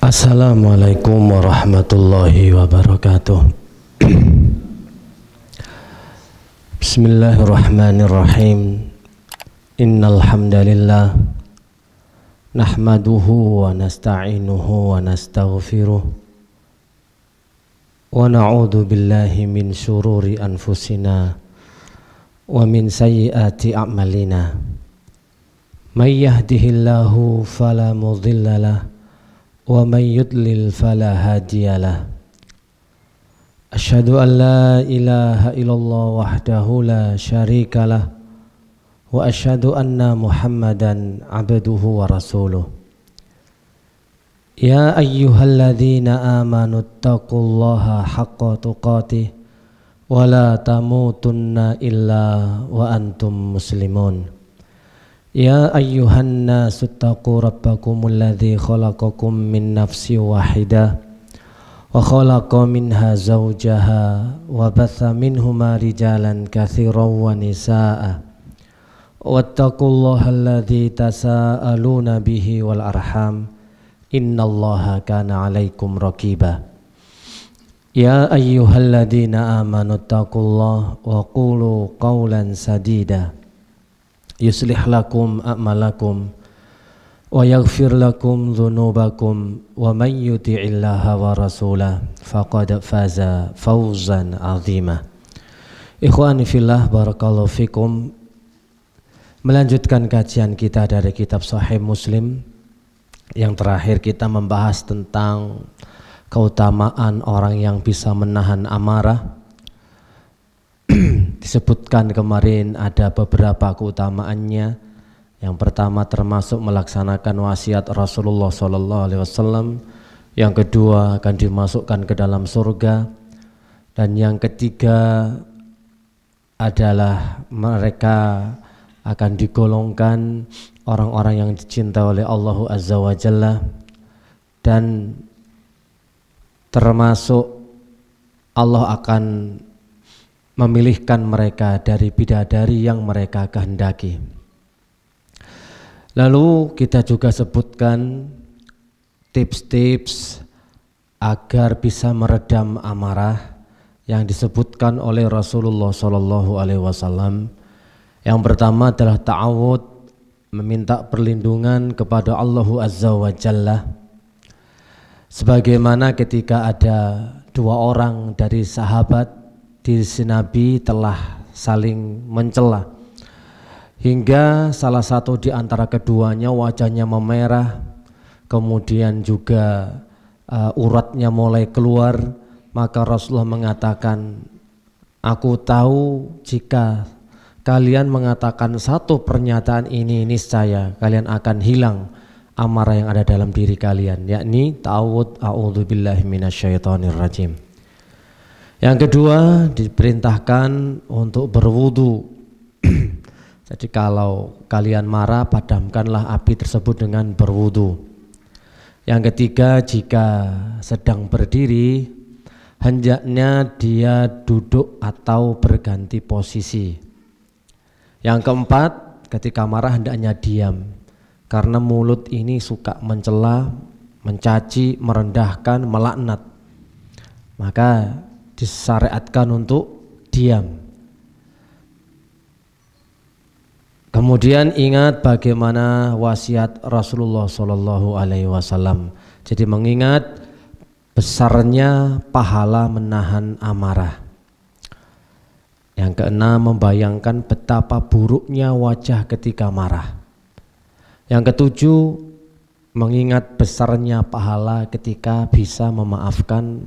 Assalamualaikum warahmatullahi wabarakatuh. Bismillahirrahmanirrahim. Innal hamdalillah nahmaduhu wa nasta'inuhu wa nastaghfiruh wa na'udzu billahi min syururi anfusina wa min sayyiati a'malina. May yahdihillahu fala mudhillalah wa may yudlil fala hadiyalah. Asyhadu an la ilaha illallah wahdahu la syarikalah wa asyhadu anna Muhammadan abduhu wa rasuluh. Ya ayyuhalladzina amanu taqullaha haqqa tuqatih wa la tamutunna illa wa antum muslimun. Ya ayyuhan nasu taqu rabbakumul ladzi khalaqakum min nafsin wahidah wa khalaqa minha zawjaha wa batha minhuma rijalan katsiran wa nisaa'a wattaqullaha alladzi tasaaluna bihi wal arham innallaha kana 'alaikum raqiba. Ya ayyuhalladzina amanu taqullaha wa qulu qawlan sadida yuslih lakum a'malakum wa yaghfir lakum dhunubakum wa man yuti'illaha wa rasulah faqad faza fawzan 'azima. Ikhwani fillah, barakallahu fikum. Melanjutkan kajian kita dari kitab Sahih Muslim. Yang terakhir kita membahas tentang keutamaan orang yang bisa menahan amarah. Disebutkan kemarin ada beberapa keutamaannya. Yang pertama termasuk melaksanakan wasiat Rasulullah SAW. Yang kedua akan dimasukkan ke dalam surga. Dan yang ketiga adalah mereka akan digolongkan orang-orang yang dicintai oleh Allah Azza wa Jalla. Dan termasuk Allah akan memilihkan mereka dari bidadari yang mereka kehendaki. Lalu kita juga sebutkan tips-tips agar bisa meredam amarah yang disebutkan oleh Rasulullah SAW. Yang pertama adalah ta'awud, meminta perlindungan kepada Allah Azza wa Jalla. Sebagaimana ketika ada dua orang dari sahabat di sisi Nabi telah saling mencela hingga salah satu di antara keduanya wajahnya memerah, kemudian juga uratnya mulai keluar. Maka Rasulullah mengatakan, aku tahu jika kalian mengatakan satu pernyataan ini niscaya kalian akan hilang amarah yang ada dalam diri kalian, yakni ta'awud, a'udzubillahi minasyaitonir rajim. Yang kedua diperintahkan untuk berwudu. Jadi kalau kalian marah, padamkanlah api tersebut dengan berwudu. Yang ketiga, jika sedang berdiri, hendaknya dia duduk atau berganti posisi. Yang keempat, ketika marah hendaknya diam, karena mulut ini suka mencela, mencaci, merendahkan, melaknat. Maka disyariatkan untuk diam. Kemudian ingat bagaimana wasiat Rasulullah SAW. Jadi mengingat besarnya pahala menahan amarah. Yang keenam, membayangkan betapa buruknya wajah ketika marah. Yang ketujuh, mengingat besarnya pahala ketika bisa memaafkan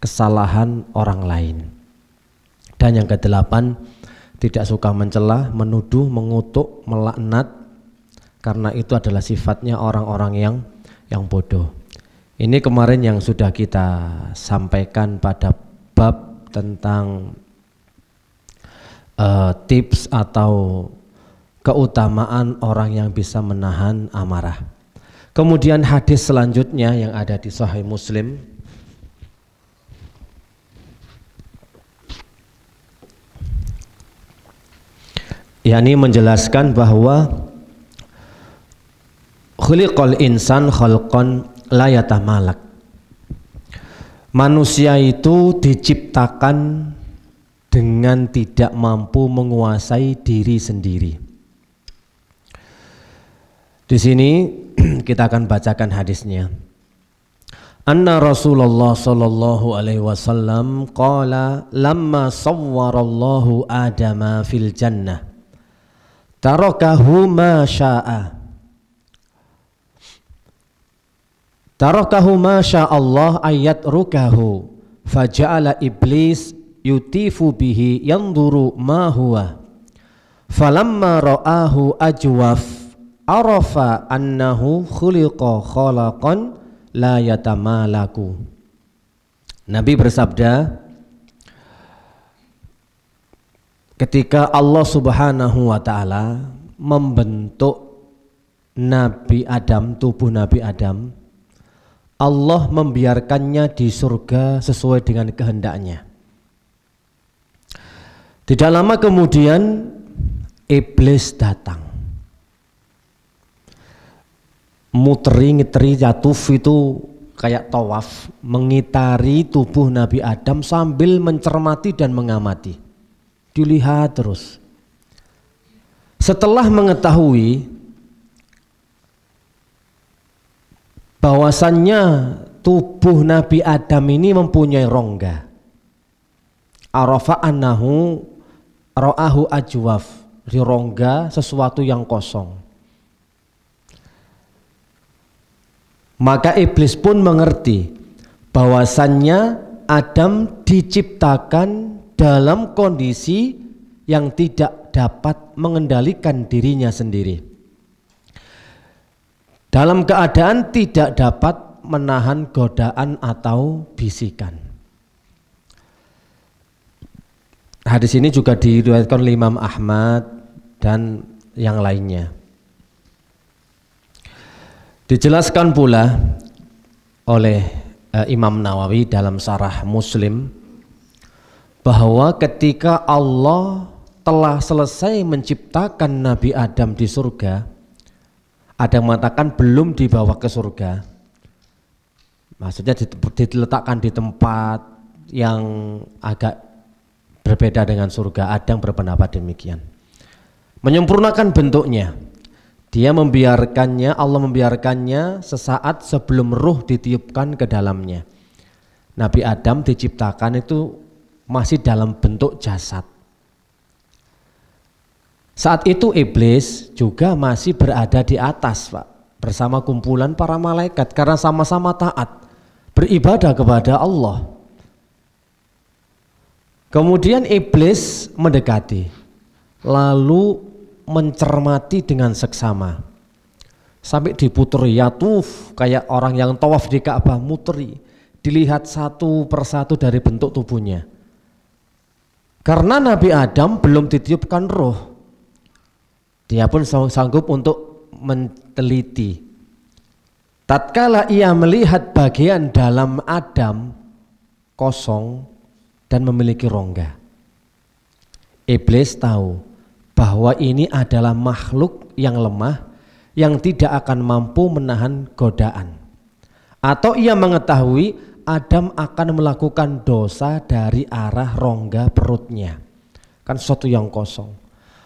kesalahan orang lain. Dan yang kedelapan, tidak suka mencela, menuduh, mengutuk, melaknat, karena itu adalah sifatnya orang-orang yang bodoh. Ini kemarin yang sudah kita sampaikan pada bab tentang tips atau keutamaan orang yang bisa menahan amarah. Kemudian hadis selanjutnya yang ada di Sahih Muslim. yakni menjelaskan bahwa khuliqal insan khalqan la yatamalak. Manusia itu diciptakan dengan tidak mampu menguasai diri sendiri. Di sini kita akan bacakan hadisnya. Anna Rasulullah sallallahu alaihi wasallam qala lamma sawwarallahu Adama fil jannah tarakahu ma syaa Allah ayat rukahu faja'ala iblis yutifu bihi yanduru ma huwa falamma ra'ahu ajwaf arafa annahu khuliqa khalaqan la yatamalaku. Nabi bersabda, ketika Allah Subhanahu wa taala membentuk Nabi Adam, tubuh Nabi Adam, Allah membiarkannya di surga sesuai dengan kehendaknya. Tidak lama kemudian iblis datang. Muteri-ngiteri jatuf itu kayak tawaf, mengitari tubuh Nabi Adam sambil mencermati dan mengamati. Dilihat terus. Setelah mengetahui bahwasannya tubuh Nabi Adam ini mempunyai rongga, arafa annahu ra'ahu ajwaf, di rongga sesuatu yang kosong. Maka iblis pun mengerti bahwasannya Adam diciptakan dalam kondisi yang tidak dapat mengendalikan dirinya sendiri, dalam keadaan tidak dapat menahan godaan atau bisikan. Hadis ini juga diriwayatkan oleh Imam Ahmad dan yang lainnya. Dijelaskan pula oleh Imam Nawawi dalam Syarah Muslim bahwa ketika Allah telah selesai menciptakan Nabi Adam di surga, ada yang mengatakan belum dibawa ke surga, maksudnya diletakkan di tempat yang agak berbeda dengan surga. Ada yang berpendapat demikian, menyempurnakan bentuknya. Dia membiarkannya, Allah membiarkannya sesaat sebelum ruh ditiupkan ke dalamnya. Nabi Adam diciptakan itu masih dalam bentuk jasad. Saat itu iblis juga masih berada di atas, Pak, bersama kumpulan para malaikat karena sama-sama taat beribadah kepada Allah. Kemudian iblis mendekati, lalu mencermati dengan seksama sampai diputeri, yatuf, kayak orang yang tawaf di Ka'bah, muteri, dilihat satu persatu dari bentuk tubuhnya. Karena Nabi Adam belum ditiupkan roh, dia pun sanggup untuk meneliti. Tatkala ia melihat bagian dalam Adam kosong dan memiliki rongga, iblis tahu bahwa ini adalah makhluk yang lemah yang tidak akan mampu menahan godaan. Atau ia mengetahui Adam akan melakukan dosa dari arah rongga perutnya. Kan sesuatu yang kosong.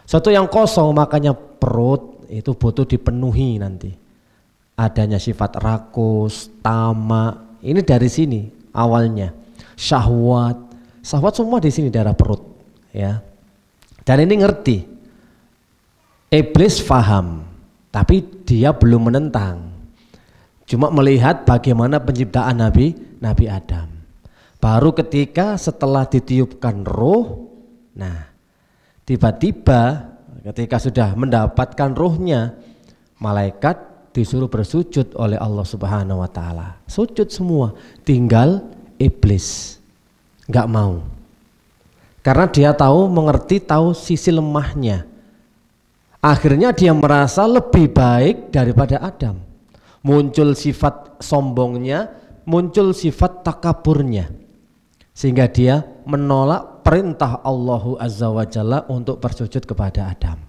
Sesuatu yang kosong, makanya perut itu butuh dipenuhi nanti. Adanya sifat rakus, tamak, ini dari sini awalnya. Syahwat semua di sini daerah perut, ya. Dan ini ngerti. Iblis faham, tapi dia belum menentang. Cuma melihat bagaimana penciptaan Nabi Adam. Baru ketika setelah ditiupkan roh, nah tiba-tiba ketika sudah mendapatkan rohnya, malaikat disuruh bersujud oleh Allah Subhanahu wa taala. Sujud semua, tinggal iblis nggak mau. Karena dia mengerti sisi lemahnya. Akhirnya dia merasa lebih baik daripada Adam. Muncul sifat sombongnya, muncul sifat takaburnya. Sehingga dia menolak perintah Allah Azza wa Jalla untuk bersujud kepada Adam.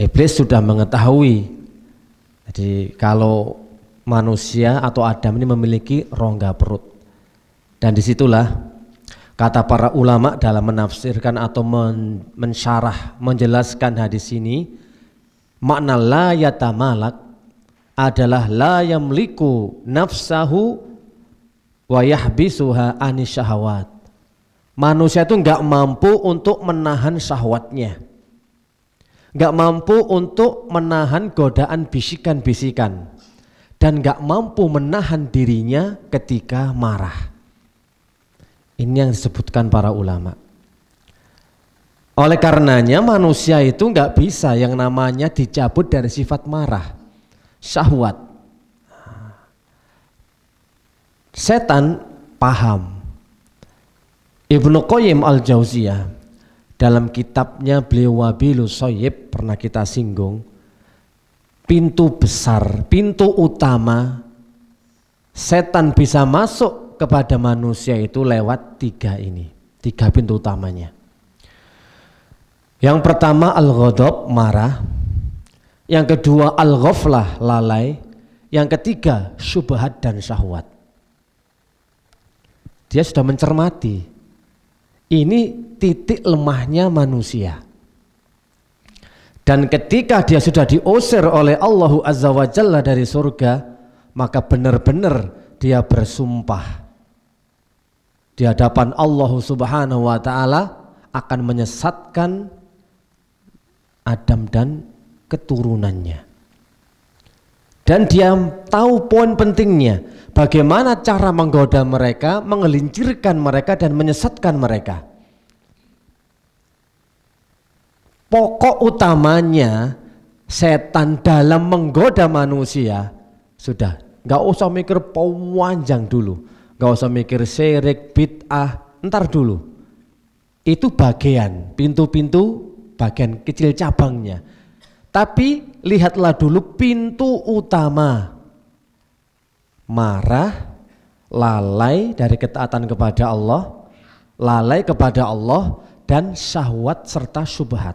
Iblis sudah mengetahui Jadi kalau manusia atau Adam ini memiliki rongga perut, dan disitulah kata para ulama dalam menafsirkan atau mensyarah, menjelaskan hadis ini, makna la yatamalak adalah la yamliku nafsahu wa yahbisuha anis syahwat. Manusia itu enggak mampu untuk menahan syahwatnya, enggak mampu untuk menahan godaan bisikan-bisikan, dan enggak mampu menahan dirinya ketika marah. Ini yang disebutkan para ulama. Oleh karenanya manusia itu enggak bisa yang namanya dicabut dari sifat marah, syahwat. Setan paham. Ibnu Qayyim al-Jauziyah dalam kitabnya beliau Wabilus Shayyib pernah kita singgung, pintu besar, pintu utama setan bisa masuk kepada manusia itu lewat tiga pintu utamanya. Yang pertama al-ghadab, marah. Yang kedua al-ghaflah, lalai. Yang ketiga syubhat dan syahwat. Dia sudah mencermati. Ini titik lemahnya manusia. Dan ketika dia sudah diusir oleh Allah Azza wa Jalla dari surga, maka benar-benar dia bersumpah di hadapan Allah Subhanahu wa Ta'ala akan menyesatkan Adam dan keturunannya. Dan dia tahu poin pentingnya, bagaimana cara menggoda mereka, mengelincirkan mereka dan menyesatkan mereka. Pokok utamanya setan dalam menggoda manusia sudah, nggak usah mikir panjang dulu, nggak usah mikir syirik, bid'ah, ntar dulu. Itu bagian, pintu-pintu, bagian kecil cabangnya. Tapi lihatlah dulu pintu utama, marah, lalai dari ketaatan kepada Allah, lalai kepada Allah, dan syahwat serta syubhat.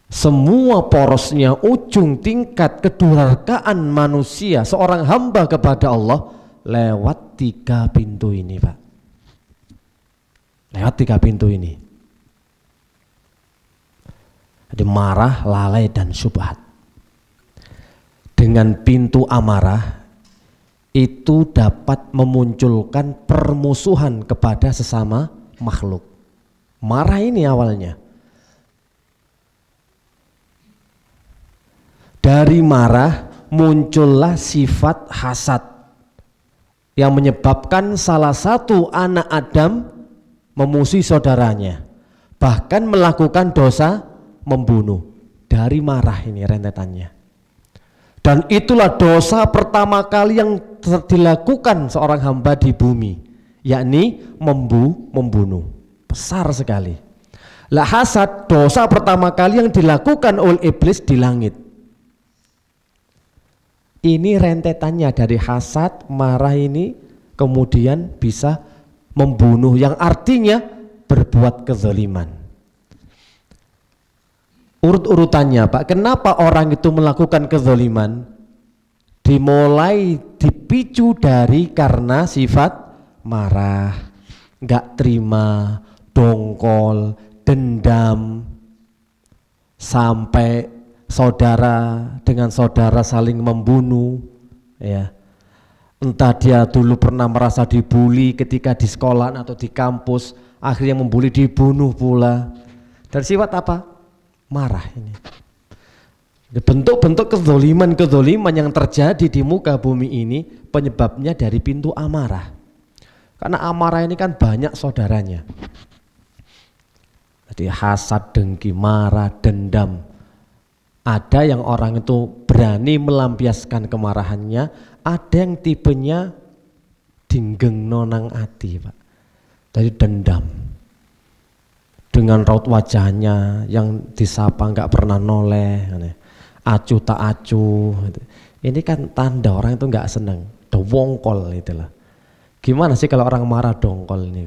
Semua porosnya, ujung tingkat kedurhakaan manusia, seorang hamba kepada Allah lewat tiga pintu ini, Pak. Lewat tiga pintu ini. Jadi marah, lalai, dan syubhat. Dengan pintu amarah itu dapat memunculkan permusuhan kepada sesama makhluk. Marah ini awalnya. Dari marah muncullah sifat hasad yang menyebabkan salah satu anak Adam memusuhi saudaranya, bahkan melakukan dosa membunuh. Dari marah ini rentetannya. Dan itulah dosa pertama kali yang dilakukan seorang hamba di bumi, yakni membunuh. Besar sekali. Lah hasad, dosa pertama kali yang dilakukan oleh iblis di langit. Ini rentetannya dari hasad, marah ini kemudian bisa membunuh, yang artinya berbuat kezaliman. Urut-urutannya, Pak, kenapa orang itu melakukan kezaliman? Dimulai dipicu dari karena sifat marah, nggak terima, dongkol, dendam, sampai saudara dengan saudara saling membunuh, ya. Entah dia dulu pernah merasa dibully ketika di sekolah atau di kampus, akhirnya membuli, dibunuh pula. Dari sifat apa? Marah ini. Bentuk-bentuk kezoliman yang terjadi di muka bumi ini penyebabnya dari pintu amarah. Karena amarah ini kan banyak saudaranya. Jadi hasad, dengki, marah, dendam. Ada yang orang itu berani melampiaskan kemarahannya, ada yang tipenya dinggeng nonang ati, Pak. Jadi dendam. Dengan raut wajahnya yang disapa nggak pernah noleh, acuh tak acuh. Ini kan tanda orang itu nggak senang, dongkol itulah. Gimana sih kalau orang marah dongkol ini?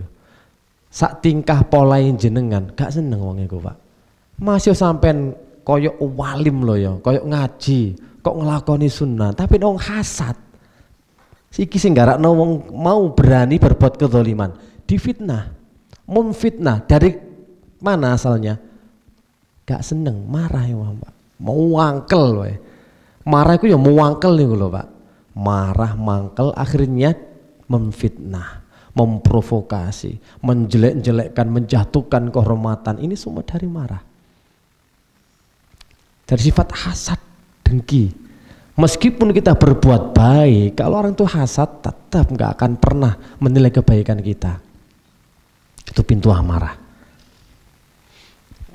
Sak tingkah polain jenengan, gak seneng wong iku, Pak. Masih sampean koyok walim loh ya, koyok ngaji, kok ngelakoni sunnah, tapi nong hasad. Siki sing garakno wong mau berani berbuat kezaliman, difitnah, memfitnah. Dari mana asalnya? Gak seneng, marah ya Pak. Mau wangkel loh. Marah itu ya mau wangkel nih loh Pak. Marah, mangkel, akhirnya memfitnah, memprovokasi, menjelek-jelekkan, menjatuhkan kehormatan. Ini semua dari marah. Dari sifat hasad, dengki. Meskipun kita berbuat baik, kalau orang itu hasad tetap nggak akan pernah menilai kebaikan kita. Itu pintu amarah.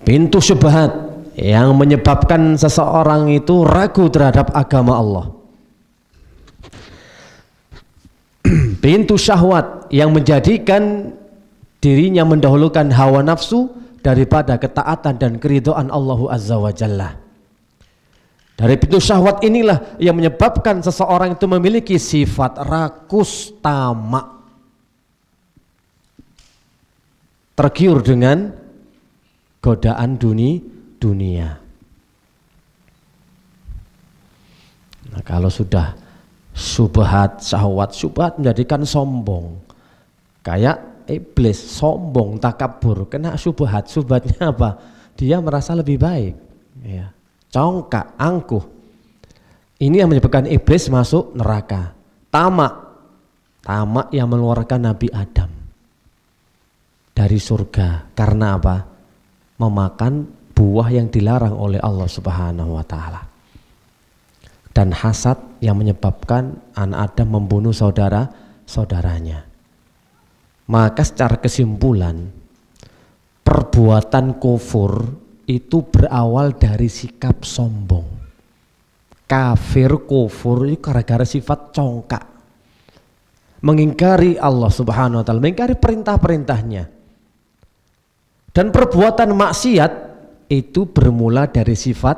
Pintu syubhat yang menyebabkan seseorang itu ragu terhadap agama Allah. Pintu syahwat yang menjadikan dirinya mendahulukan hawa nafsu daripada ketaatan dan keridhaan Allah Azza wa Jalla. Dari pintu syahwat inilah yang menyebabkan seseorang itu memiliki sifat rakus, tamak, tergiur dengan godaan dunia. Nah, kalau sudah syubhat, syahwat menjadikan sombong, kayak iblis, sombong, takabur, kena syubhatnya apa? Dia merasa lebih baik, ya. Congkak, angkuh. Ini yang menyebabkan iblis masuk neraka. Tamak yang mengeluarkan Nabi Adam dari surga. Karena apa? Memakan buah yang dilarang oleh Allah Subhanahu wa Ta'ala. Dan hasad yang menyebabkan anak Adam membunuh saudaranya. Maka secara kesimpulan, perbuatan kufur itu berawal dari sikap sombong. Kafir, kufur itu gara-gara sifat congkak, mengingkari Allah Subhanahu wa Ta'ala, mengingkari perintah-perintahnya. Dan perbuatan maksiat itu bermula dari sifat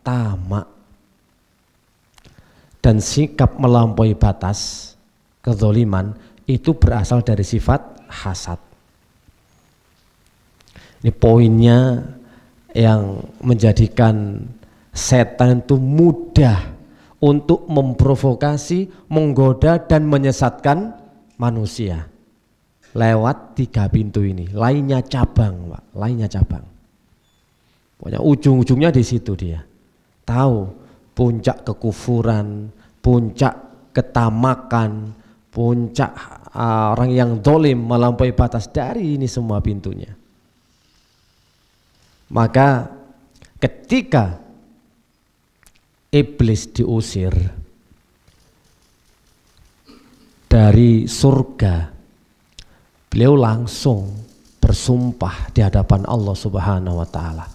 tamak. Dan sikap melampaui batas, kezaliman, itu berasal dari sifat hasad. Ini poinnya yang menjadikan setan itu mudah untuk memprovokasi, menggoda dan menyesatkan manusia lewat 3 pintu ini. Lainnya cabang, Pak. Lainnya cabang. Pokoknya ujung-ujungnya di situ dia. Tahu puncak kekufuran, puncak ketamakan, puncak orang yang dolim melampaui batas, dari ini semua pintunya. Maka ketika iblis diusir dari surga, beliau langsung bersumpah di hadapan Allah Subhanahu wa Ta'ala.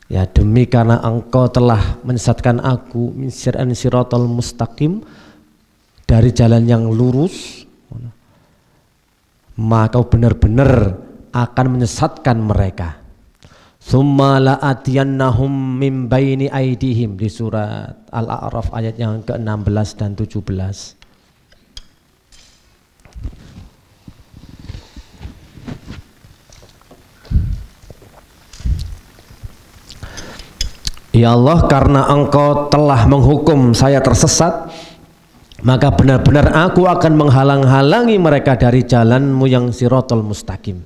Ya, demi karena engkau telah menyesatkan aku min siratal mustaqim, dari jalan yang lurus, maka kau benar-benar akan menyesatkan mereka. Tsumma la'atiyannahum min baini aidihim, di surat Al-A'raf ayat yang ke-16 dan 17. Ya Allah, karena engkau telah menghukum saya tersesat, maka benar-benar aku akan menghalang-halangi mereka dari jalanmu yang siratal mustaqim.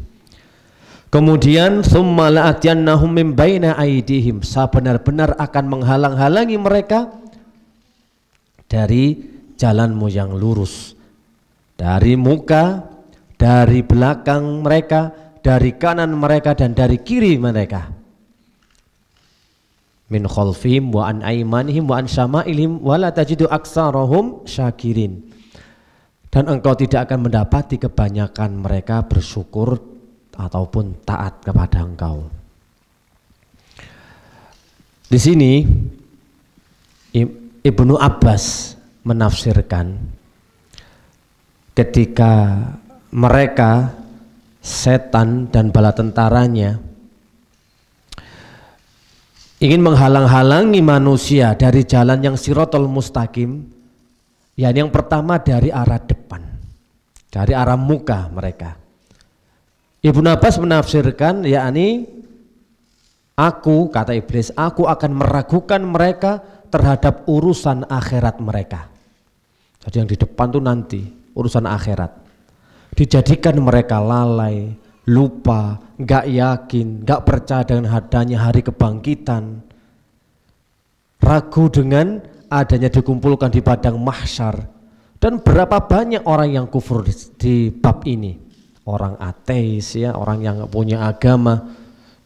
Kemudian tsumma la'atiyannahum min baina aidihim, saya benar-benar akan menghalang-halangi mereka dari jalanmu yang lurus, dari muka, dari belakang mereka, dari kanan mereka dan dari kiri mereka. Min khalfihim wa an aimanihim wa an syama'ilihim wa la tajidu aktsarahum syakirin. Dan engkau tidak akan mendapati kebanyakan mereka bersyukur ataupun taat kepada engkau. Di sini Ibnu Abbas menafsirkan ketika mereka, setan dan bala tentaranya, ingin menghalang-halangi manusia dari jalan yang siratal mustaqim, ya, yang pertama dari arah depan, dari arah muka mereka. Ibnu Abbas menafsirkan yakni Aku, kata iblis, aku akan meragukan mereka terhadap urusan akhirat mereka. Jadi yang di depan tuh nanti urusan akhirat. Dijadikan mereka lalai, lupa, gak yakin, gak percaya dengan adanya hari kebangkitan, ragu dengan adanya dikumpulkan di padang mahsyar. Dan berapa banyak orang yang kufur di bab ini, orang ateis ya, orang yang punya agama,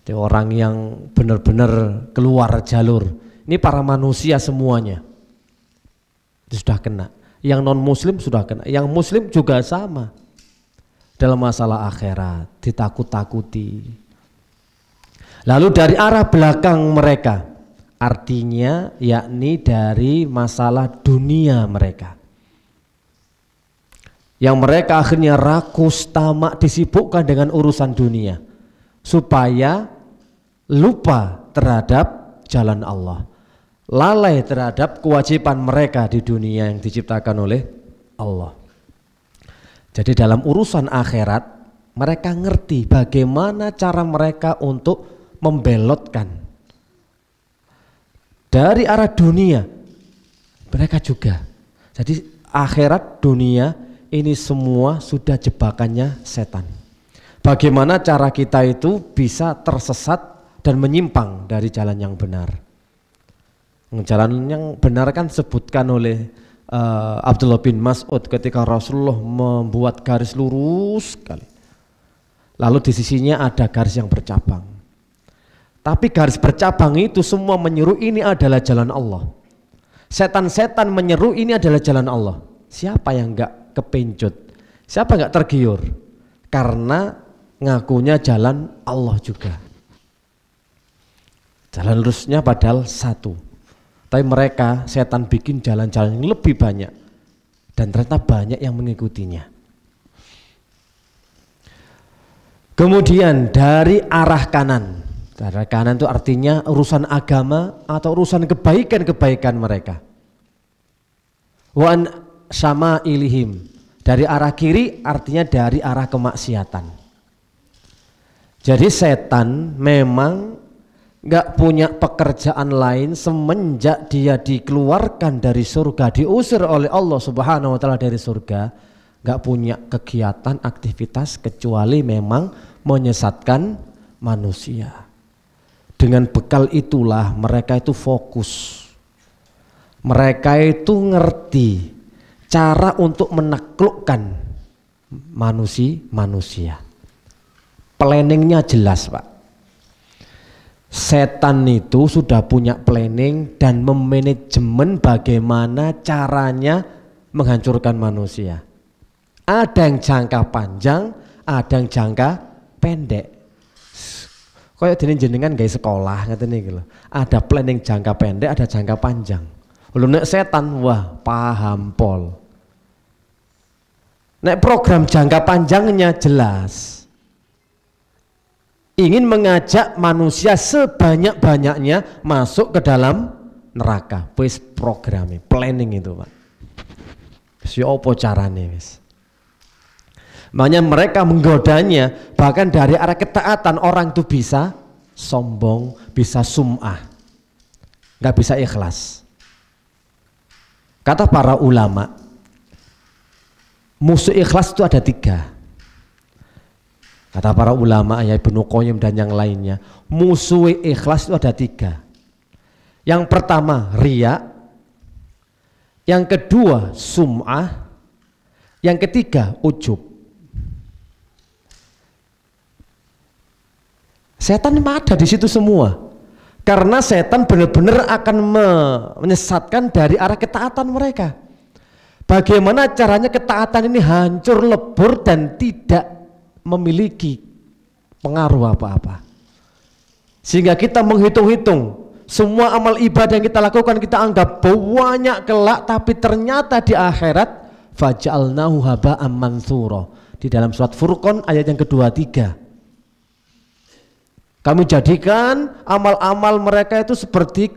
orang yang benar-benar keluar jalur. Ini para manusia semuanya itu sudah kena. Yang non muslim sudah kena, yang muslim juga sama. Dalam masalah akhirat ditakut-takuti. Lalu dari arah belakang mereka, artinya yakni dari masalah dunia mereka, yang mereka akhirnya rakus, tamak, disibukkan dengan urusan dunia supaya lupa terhadap jalan Allah, lalai terhadap kewajiban mereka di dunia yang diciptakan oleh Allah. Jadi dalam urusan akhirat mereka ngerti bagaimana cara mereka untuk membelotkan dari arah dunia mereka juga. Jadi akhirat dunia ini semua sudah jebakannya setan. Bagaimana cara kita itu bisa tersesat dan menyimpang dari jalan yang benar. Jalan yang benar kan sebutkan oleh Abdullah bin Mas'ud ketika Rasulullah membuat garis lurus sekali. Lalu di sisinya ada garis yang bercabang. Tapi garis bercabang itu semua menyeru ini adalah jalan Allah. Setan-setan menyeru ini adalah jalan Allah. Siapa yang enggak kepencut? Siapa enggak tergiur? Karena ngakunya jalan Allah juga. Jalan lurusnya padahal satu. Tapi mereka setan bikin jalan-jalan yang lebih banyak dan ternyata banyak yang mengikutinya. Kemudian dari arah kanan. Arah kanan itu artinya urusan agama atau urusan kebaikan-kebaikan mereka. Wan sama ilihim. Dari arah kiri artinya dari arah kemaksiatan. Jadi setan memang gak punya pekerjaan lain semenjak dia dikeluarkan dari surga, diusir oleh Allah Subhanahu wa taala dari surga, gak punya kegiatan aktivitas kecuali memang menyesatkan manusia. Dengan bekal itulah mereka itu fokus. Mereka itu ngerti cara untuk menaklukkan manusia. Planningnya jelas, Pak. Setan itu sudah punya planning dan memanajemen bagaimana caranya menghancurkan manusia. Ada yang jangka panjang, ada yang jangka pendek. Kayak dene jenengan gawe sekolah ngeten iki lho. Ada planning jangka pendek, ada jangka panjang. Lho nek setan wah paham pol. Nek program jangka panjangnya jelas. Ingin mengajak manusia sebanyak-banyaknya masuk ke dalam neraka. Wis programnya, planning itu, Pak. Si opo carane wis. Makanya mereka menggodanya bahkan dari arah ketaatan orang itu bisa sombong, bisa sum'ah. Enggak bisa ikhlas. Kata para ulama, musuh ikhlas itu ada 3. Kata para ulama, ya Ibnu Qayyim dan yang lainnya, musuh ikhlas itu ada 3. Yang pertama riya, yang kedua sum'ah, yang ketiga ujub. Setan ada di situ semua, karena setan benar-benar akan menyesatkan dari arah ketaatan mereka. Bagaimana caranya ketaatan ini hancur lebur dan tidak memiliki pengaruh apa-apa, sehingga kita menghitung-hitung semua amal ibadah yang kita lakukan kita anggap banyak kelak, tapi ternyata di akhirat faja'alnahu haba'am mansura. Di dalam surat Furqan ayat yang kedua 3, kami jadikan amal-amal mereka itu seperti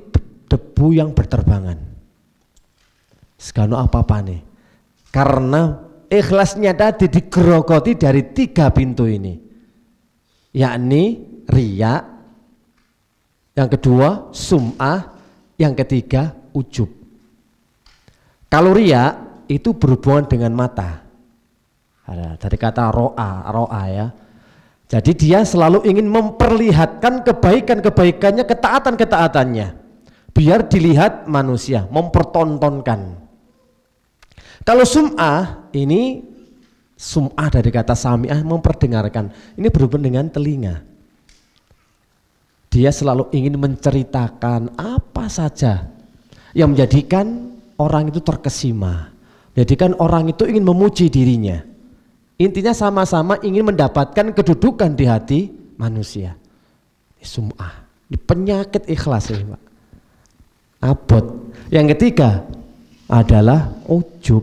debu yang berterbangan. Segano apa-apa nih, karena ikhlasnya tadi digerogoti dari 3 pintu ini, yakni riya, yang kedua sum'ah, yang ketiga ujub. Kalau riya itu berhubungan dengan mata. Dari kata ro'a ya. Jadi dia selalu ingin memperlihatkan kebaikan-kebaikannya, ketaatan-ketaatannya, biar dilihat manusia, mempertontonkan. Kalau sum'ah, ini sum'ah dari kata sami'ah, memperdengarkan. Ini berhubungan dengan telinga. Dia selalu ingin menceritakan apa saja yang menjadikan orang itu terkesima, menjadikan orang itu ingin memuji dirinya. Intinya sama-sama ingin mendapatkan kedudukan di hati manusia. Ini sum'ah, ini penyakit ikhlas ini, Pak. Abot. Yang ketiga adalah ujub.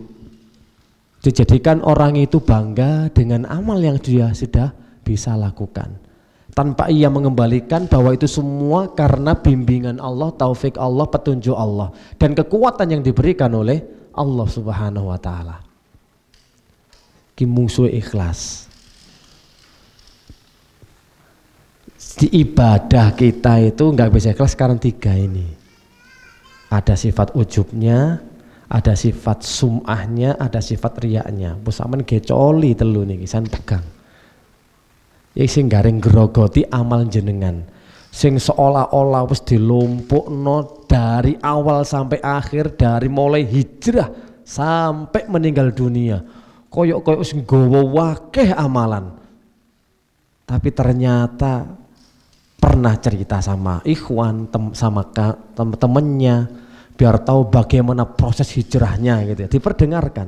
Dijadikan orang itu bangga dengan amal yang dia sudah bisa lakukan, tanpa ia mengembalikan bahwa itu semua karena bimbingan Allah, taufik Allah, petunjuk Allah, dan kekuatan yang diberikan oleh Allah Subhanahu wa ta'ala. Ki musuh ikhlas. Di ibadah kita itu nggak bisa ikhlas karena tiga ini. Ada sifat ujubnya, ada sifat sum'ahnya, ada sifat riyaknya. Pusaman gecoli telu niki san pegang. Ya sing garing grogoti amal jenengan, sing seolah-olah wis dilumpukno dari awal sampai akhir, dari mulai hijrah sampai meninggal dunia. Koyok-koyok wis nggawa wakeh amalan. Tapi ternyata pernah cerita sama ikhwan, sama temennya, biar tahu bagaimana proses hijrahnya gitu ya, diperdengarkan.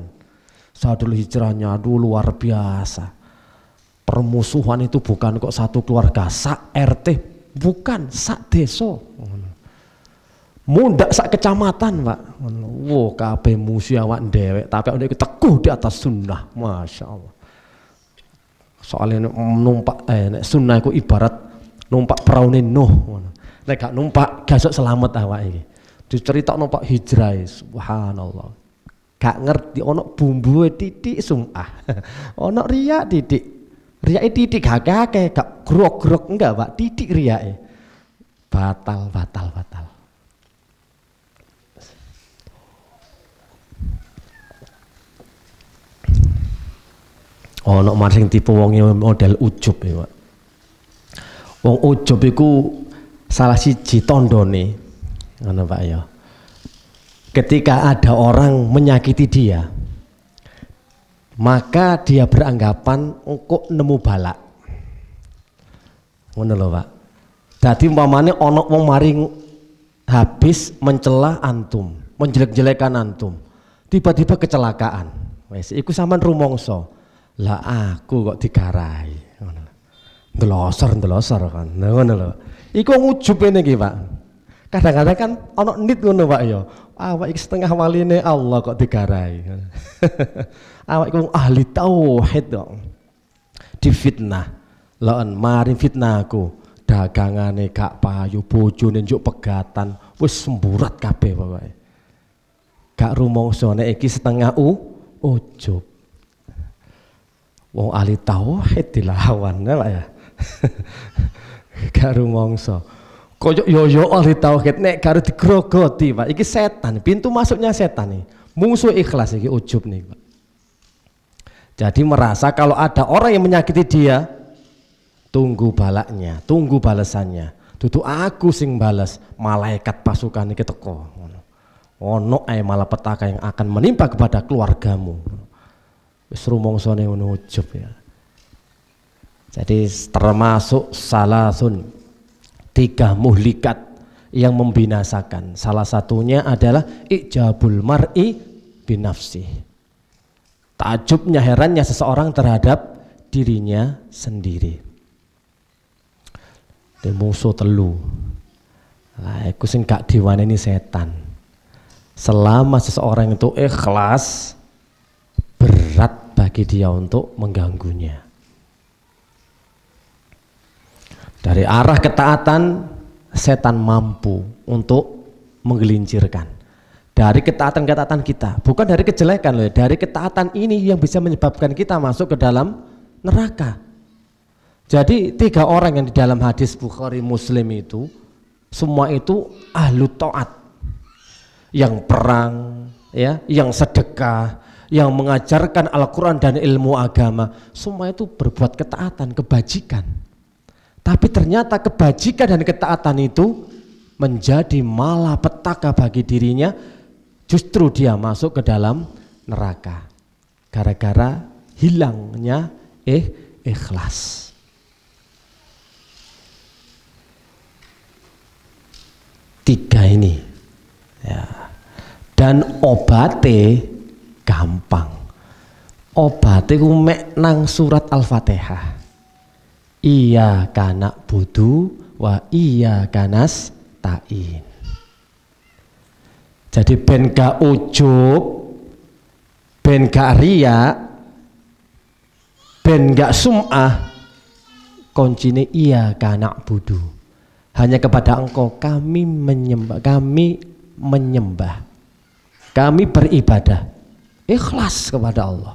Saya dulu hijrahnya aduh luar biasa. Permusuhan itu bukan kok satu keluarga, sak RT, bukan sak desa. Mundak sak kecamatan, Pak. Wow, kabeh musuh awak ndewek, tapi awake teguh di atas sunnah, masya Allah. Soalnya numpak sunnah itu ibarat numpak peraune Nuh. Nek gak numpak gasok selamat awak iki. Dicerita numpak hijrah, subhanallah. Gak ngerti ono bumbu titik sum'ah. Ono riya titik. Riyae titik gak grok-grok enggak, Pak. Titik riyae. Batal. Ono maring tipe wonge model ujub ya, Pak. Wong ujub iku salah siji tandane, ngono Pak ya. Ketika ada orang menyakiti dia, maka dia beranggapan kok nemu balak. Ngono lho, Pak. Dadi umpamane ana wong maring habis mencela antum, menjelek-jelekan antum, tiba-tiba kecelakaan. Wes iku sampean rumangsa. Lah aku kok digarai, ndelosor kan, ngono lho. Iku ngujub ini iki, Pak. Kadang-kadang kan ono nit ngono, Pak ya. Awak iki setengah waline Allah kok digarai. Awak iku ahli tauhid kok. Difitnah. Lawan mari fitnah aku. Dagangane gak payu, bojone njuk pegatan, wis semburat kabeh pokoke. Gak rumangsa nek iki setengah ujub. Wong ahli tauhid dilawan ya, Pak ya. Gak rumangsa. Koyok yo ahli tauhid nek karo digrogoti, Pak. Iki setan, pintu masuknya setan nih. Musuh ikhlas iki ujub nih, Pak. Jadi merasa kalau ada orang yang menyakiti dia, tunggu balaknya, tunggu balasannya. Dudu aku sing balas, malaikat pasukan iki teko. Ono ae malapetaka yang akan menimpa kepada keluargamu. Wis rumangsane ngono ujub ya. Jadi termasuk salasun, 3 muhlikat yang membinasakan. Salah satunya adalah ijabul mar'i binafsi. Takjubnya, herannya seseorang terhadap dirinya sendiri. Dan musuh telu. Lah iku sing gak diwaneni setan. Selama seseorang itu ikhlas, berat bagi dia untuk mengganggunya. Dari arah ketaatan, setan mampu untuk menggelincirkan. Dari ketaatan-ketaatan kita, bukan dari kejelekan loh, dari ketaatan ini yang bisa menyebabkan kita masuk ke dalam neraka. Jadi 3 orang yang di dalam hadis Bukhari Muslim itu Semua itu ahlu taat, yang perang, ya, yang sedekah, yang mengajarkan Al-Quran dan ilmu agama, semua itu berbuat ketaatan, kebajikan. Tapi ternyata kebajikan dan ketaatan itu menjadi malapetaka bagi dirinya, justru dia masuk ke dalam neraka gara-gara hilangnya ikhlas. Tiga ini ya. Dan obate gampang, obate ku mek nang surat Al-Fatihah, iya kana budu wa iya kanas ta'in. Jadi ben gak ujub, ben gak riya, ben gak sum'ah, kuncine iya kana budu, hanya kepada Engkau kami menyembah, kami beribadah, ikhlas kepada Allah,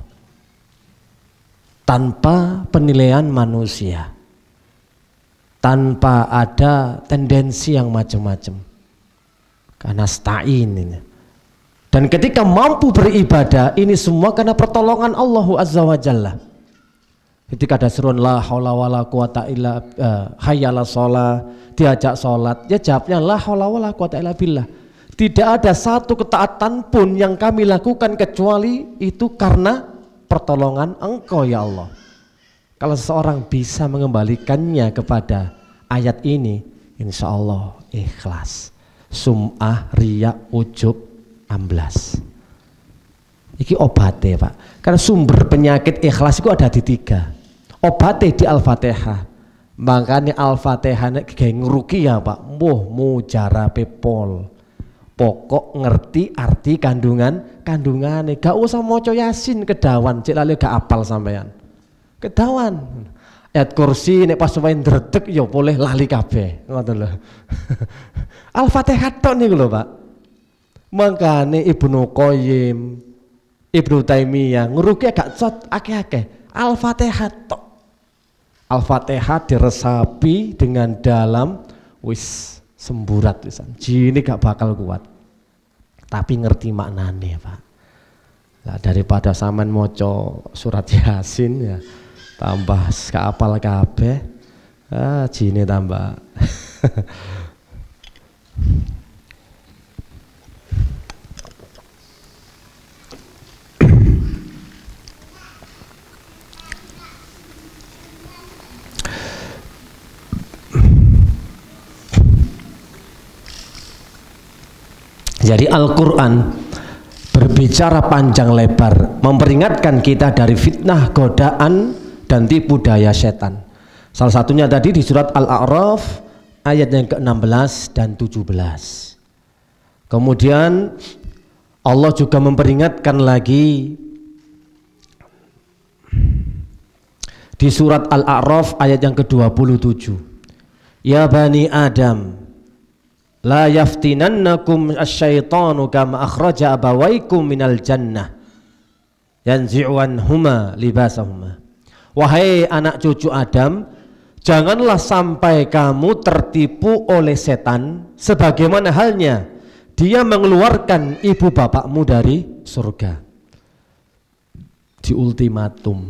tanpa penilaian manusia, tanpa ada tendensi yang macam-macam. Karena stain ini. Dan ketika mampu beribadah, ini semua karena pertolongan Allah Azza wa Jalla. Ketika ada seruan la haula wala quwata illa hayyala sholat, diajak sholat, ya jawabnya la haula wala quwata illa billah. Tidak ada satu ketaatan pun yang kami lakukan kecuali itu karena pertolongan Engkau ya Allah. Kalau seseorang bisa mengembalikannya kepada ayat ini, insya Allah ikhlas. Sum'ah, riya, ujub, amblas. Iki obatnya Pak. Karena sumber penyakit ikhlas itu ada di tiga. Obatnya di Al-Fatihah. Makanya Al-Fatihah kayak ngeruki ya Pak. Mujarabe pol. Pokok ngerti arti kandungannya. Gak usah maca Yasin kedawan. Cek lali gak apal sampean. Kedawan. Ayat kursi nek pas wae ndredeg ya boleh lali kabeh. Ngoten lho. Al-Fatihah tok niku lho Pak. Mangkane Ibnu Qayyim, Ibnu Taimiyah nguruki gak cot akeh-akeh. Al-Fatihah tok. Al-Fatihah diresapi dengan dalam wis semburat wisan. Jini gak bakal kuat. Tapi ngerti maknane Pak. Lah daripada sampean maca surat Yasin ya tambah kapal kabeh, jine tambah. Jadi Al-Quran berbicara panjang lebar, memperingatkan kita dari fitnah, godaan, dan tipu daya setan. Salah satunya tadi di surat Al-A'raf ayat yang ke-16 dan 17. Kemudian Allah juga memperingatkan lagi di surat Al-A'raf ayat yang ke-27. Ya Bani Adam, la yaftinannakum asyaitanu kama akhraja abawaikum minal jannah yanzi'u anhuma libasahuma. Wahai anak cucu Adam, janganlah sampai kamu tertipu oleh setan sebagaimana halnya dia mengeluarkan ibu bapakmu dari surga. Diultimatum,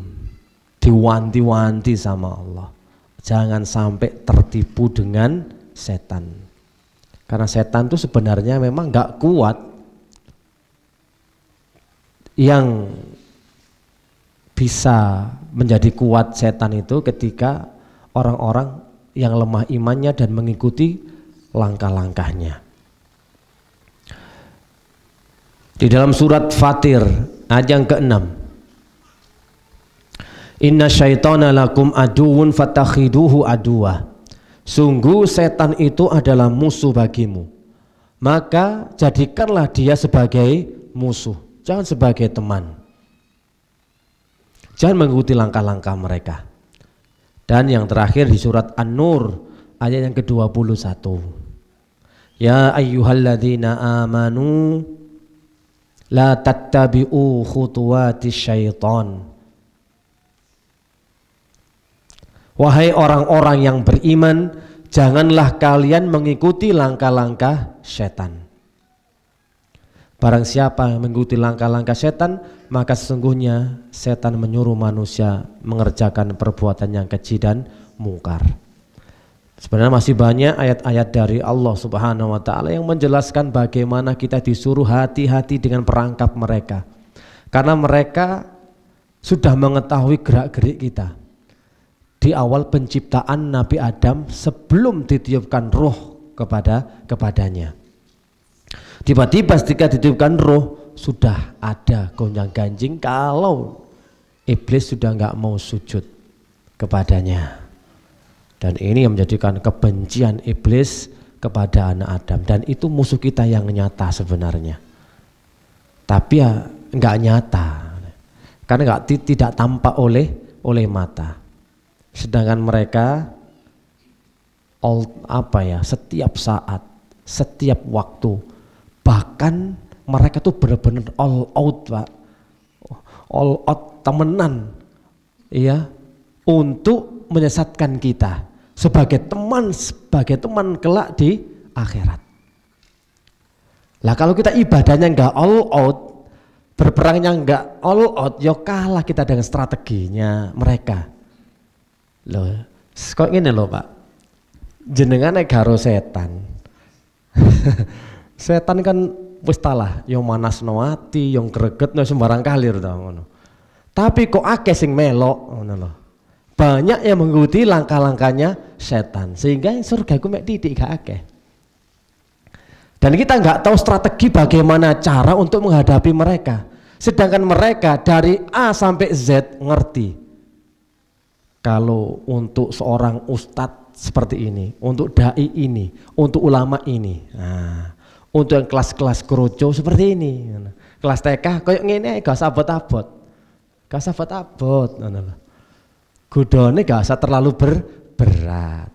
diwanti-wanti sama Allah, jangan sampai tertipu dengan setan. Karena setan itu sebenarnya memang gak kuat. Yang bisa menjadi kuat setan itu ketika orang-orang yang lemah imannya dan mengikuti langkah-langkahnya. Di dalam surat Fatir ayat yang ke-6, inna syaitana lakum aduun fatakhiduhu aduwa. Sungguh setan itu adalah musuh bagimu, maka jadikanlah dia sebagai musuh, jangan sebagai teman. Jangan mengikuti langkah-langkah mereka. Dan yang terakhir di surat An-Nur ayat yang ke-21. Ya ayyuhalladzina amanu la tattabi'u khutuwatis syaitan. Wahai orang-orang yang beriman, janganlah kalian mengikuti langkah-langkah setan. Barang siapa yang mengikuti langkah-langkah setan, maka sesungguhnya setan menyuruh manusia mengerjakan perbuatan yang keji dan mungkar. Sebenarnya masih banyak ayat-ayat dari Allah Subhanahu wa taala yang menjelaskan bagaimana kita disuruh hati-hati dengan perangkap mereka. Karena mereka sudah mengetahui gerak-gerik kita. Di awal penciptaan Nabi Adam sebelum ditiupkan roh kepadanya. Tiba-tiba ketika ditiupkan roh sudah ada gonjang-ganjing kalau iblis sudah nggak mau sujud kepadanya. Dan ini yang menjadikan kebencian iblis kepada anak Adam, dan itu musuh kita yang nyata sebenarnya. Tapi ya nggak nyata, karena tidak tampak oleh mata. Sedangkan mereka setiap saat, setiap waktu, bahkan mereka tuh benar-benar all out, Pak. All out temenan, ya, untuk menyesatkan kita sebagai teman kelak di akhirat. Lah kalau kita ibadahnya enggak all out, berperangnya enggak all out, ya kalah kita dengan strateginya mereka. Loh, kok ngene lho, Pak. Jenengan nek karo setan. Setan kan wis talah, yo manasno ati, yo gregetno sembarang kalir ta ngono. Tapi kok akeh sing melok ngono lho. Banyak yang mengikuti langkah-langkahnya setan, sehingga surga ku mek titik gak akeh. Dan kita nggak tahu strategi bagaimana cara untuk menghadapi mereka. Sedangkan mereka dari A sampai Z ngerti. Kalau untuk seorang ustadz seperti ini, untuk dai ini, untuk ulama ini, nah, untuk yang kelas-kelas keroco seperti ini, kelas TK kayak ngene gak usah abot-abot, gak usah abot-abot, godone gak usah terlalu berat.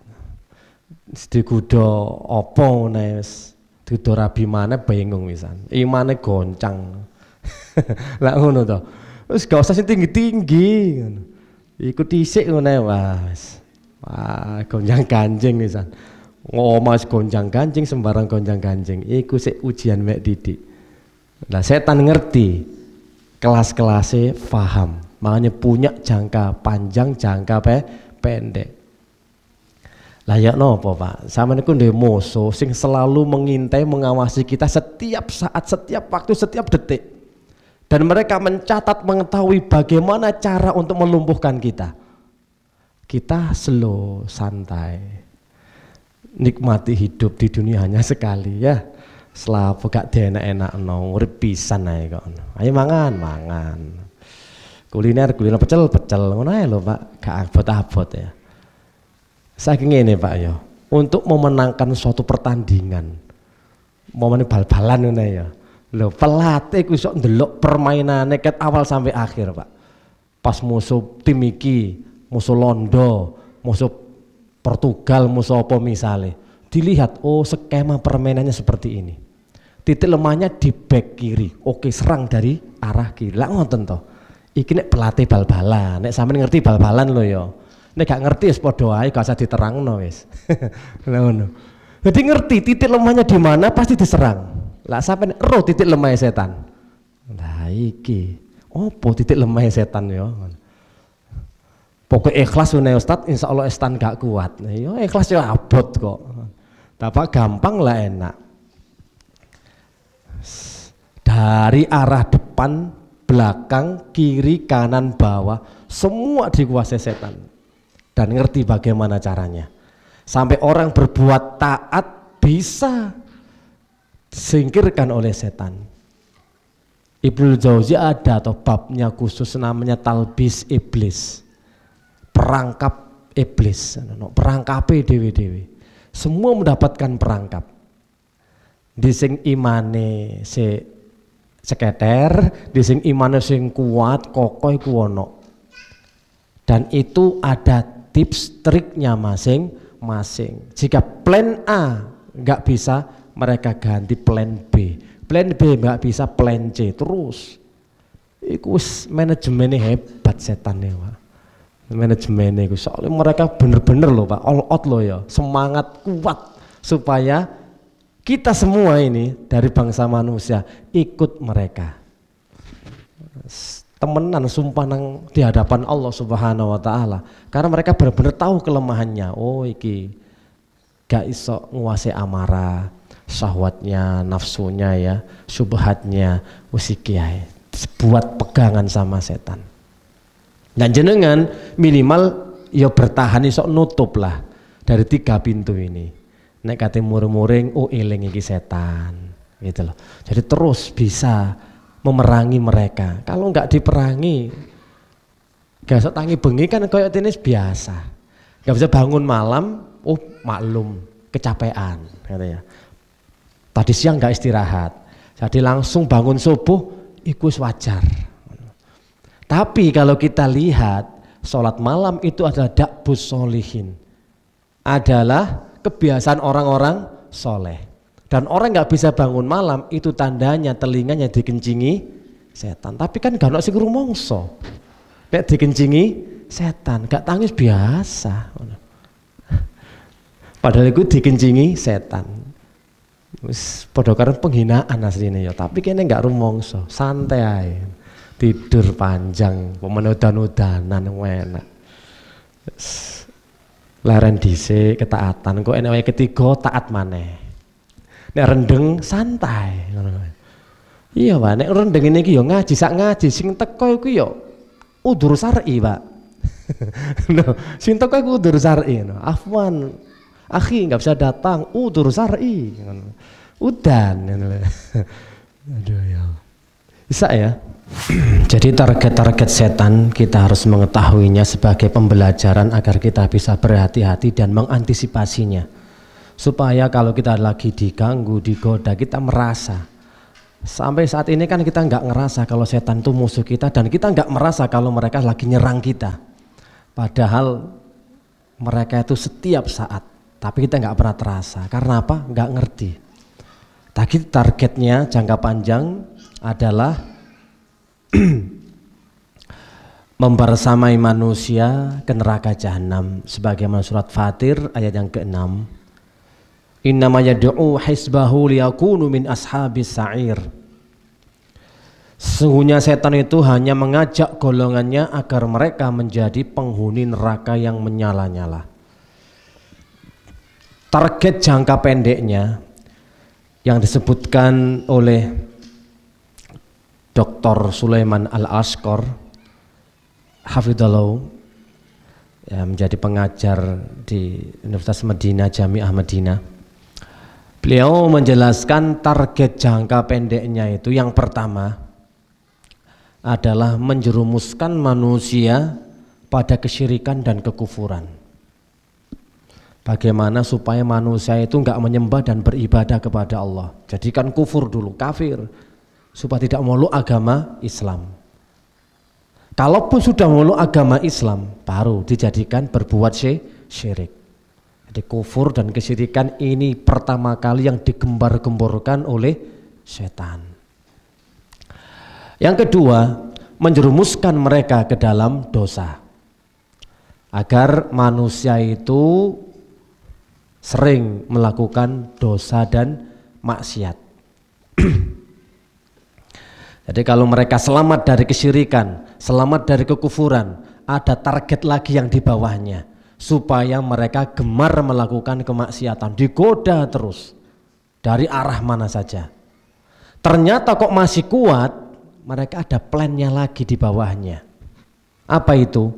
Di gudo opo nes, gudo rabi mana bingung misan, imane goncang, lah ngono to, terus gak usah sing tinggi-tinggi. Iku dhisik ngono Mas. Wah, gonjang-ganjing nisan. Mas gonjang-ganjing sembarang gonjang-ganjing. Iku sik ujian mek didik. Lah setan ngerti. Kelas-kelasnya paham. Makanya punya jangka panjang, jangka pendek. Lah ya nopo Pak? Sampeyan niku ndek musuh sing selalu mengintai, mengawasi kita setiap saat, setiap waktu, setiap detik. Dan mereka mencatat, mengetahui bagaimana cara untuk melumpuhkan kita. Kita slow, santai, nikmati hidup di dunia hanya sekali ya. Selapo gak enak-enak no, urip pisan ae kok. Ayo mangan. Kuliner pecel ngono ae lho Pak, gak abot-abot ya. Saking ngene Pak ya, untuk memenangkan suatu pertandingan, momen bal-balan ngono ya. Lho pelatih ku iso ndelok permainane ket awal sampai akhir, Pak. Pas musuh tim iki, musuh Londo, musuh Portugal, musuh apa misale, dilihat oh skema permainannya seperti ini. Titik lemahnya di back kiri. Oke, serang dari arah kiri. Lah ngoten to. Iki nek pelatih bal-balan, nek sampean ngerti bal-balan lho ya. Nek gak ngerti wis padha ae, gak usah diterangno wis. Lah ngono. Jadi ngerti titik lemahnya di mana pasti diserang. Lah sampai roh titik lemah setan. Lah iki opo titik lemah setan ya. Pokok ikhlas meneh Ustaz, insyaallah setan gak kuat. Nah, ya ikhlas ya abot kok. Tapi gampang lah enak. Dari arah depan, belakang, kiri, kanan, bawah, semua dikuasai setan. Dan ngerti bagaimana caranya. Sampai orang berbuat taat bisa disingkirkan oleh setan. Ibnu Jauzi ada atau babnya khusus namanya talbis iblis, perangkap iblis, perangkape dewi-dewi. Semua mendapatkan perangkap. Di sing imane se seketer, di sing imane sing kuat, kokoh iku ono. Dan itu ada tips triknya masing-masing. Jika plan A nggak bisa, mereka ganti plan B. Plan B nggak bisa, plan C terus. Iku manajemennya hebat setannya, Pak. manajemennya itu. Soalnya mereka bener-bener loh Pak, all out loh ya, semangat kuat supaya kita semua ini dari bangsa manusia ikut mereka. Temenan sumpah nang di hadapan Allah Subhanahu wa taala. Karena mereka benar-benar tahu kelemahannya. Oh iki gak iso nguasai amarah, syahwatnya, nafsunya ya, syubhatnya, wis iki ae. Buat pegangan sama setan. Dan jenengan minimal ya bertahan iso nutup lah dari 3 pintu ini. Nek kate muring-muring oh eling iki setan gitu loh. Jadi terus bisa memerangi mereka. Kalau nggak diperangi, gak usah tangi bengi kan kayak tenis biasa. Gak bisa bangun malam, oh maklum kecapean, katanya. Tadi siang nggak istirahat, jadi langsung bangun subuh, ikut wajar. Tapi kalau kita lihat, sholat malam itu adalah da'bus sholihin, adalah kebiasaan orang-orang soleh. Dan orang nggak bisa bangun malam itu tandanya telinganya dikencingi setan. Tapi kan gak ono sing rumangsa. Nek dikencingi setan, gak tangis biasa. Padahal itu dikencingi setan. Wis padha karo penghinaan asline ya, tapi kene gak rumangsa, santai ae. Tidur panjang, pemenudan-udanan enak. Leren dhisik ketaatan, kok enek wae ketiga taat maneh. Nek rendeng santai. Iya Pak, nek rendeng ini yo ngaji sak ngaji, sing teko iku yo udzur syar'i Pak. No, sing teko iku udzur syar'i. No. Afwan, akhi nggak bisa datang, udzur syar'i. Udan. Aduh ya. Bisa ya. Jadi target-target setan kita harus mengetahuinya sebagai pembelajaran agar kita bisa berhati-hati dan mengantisipasinya. Supaya kalau kita lagi diganggu, digoda, kita merasa. Sampai saat ini kan kita nggak ngerasa kalau setan itu musuh kita, dan kita nggak merasa kalau mereka lagi nyerang kita. Padahal mereka itu setiap saat, tapi kita nggak pernah terasa. Karena apa? Nggak ngerti. Tapi targetnya jangka panjang adalah membersamai manusia ke neraka jahanam, sebagaimana surat Fatir ayat yang ke-6. Innama yad'u hisbahu liyakunu min ashabis sa'ir. Sesungguhnya setan itu hanya mengajak golongannya agar mereka menjadi penghuni neraka yang menyala-nyala. Target jangka pendeknya yang disebutkan oleh Dr. Sulaiman Al-Ashqar hafidhallahu, ya, menjadi pengajar di Universitas Madinah, Jami'ah Madinah. Beliau menjelaskan target jangka pendeknya itu yang pertama adalah menjerumuskan manusia pada kesyirikan dan kekufuran. Bagaimana supaya manusia itu enggak menyembah dan beribadah kepada Allah. Jadikan kufur dulu, kafir, supaya tidak meluk agama Islam. Kalaupun sudah meluk agama Islam, baru dijadikan berbuat syirik. Jadi kufur dan kesyirikan ini pertama kali yang digembar-gemborkan oleh setan. Yang kedua, menjerumuskan mereka ke dalam dosa. Agar manusia itu sering melakukan dosa dan maksiat. Jadi kalau mereka selamat dari kesyirikan, selamat dari kekufuran, ada target lagi yang di bawahnya. Supaya mereka gemar melakukan kemaksiatan, digoda terus dari arah mana saja. Ternyata kok masih kuat, mereka ada plannya lagi di bawahnya. Apa itu?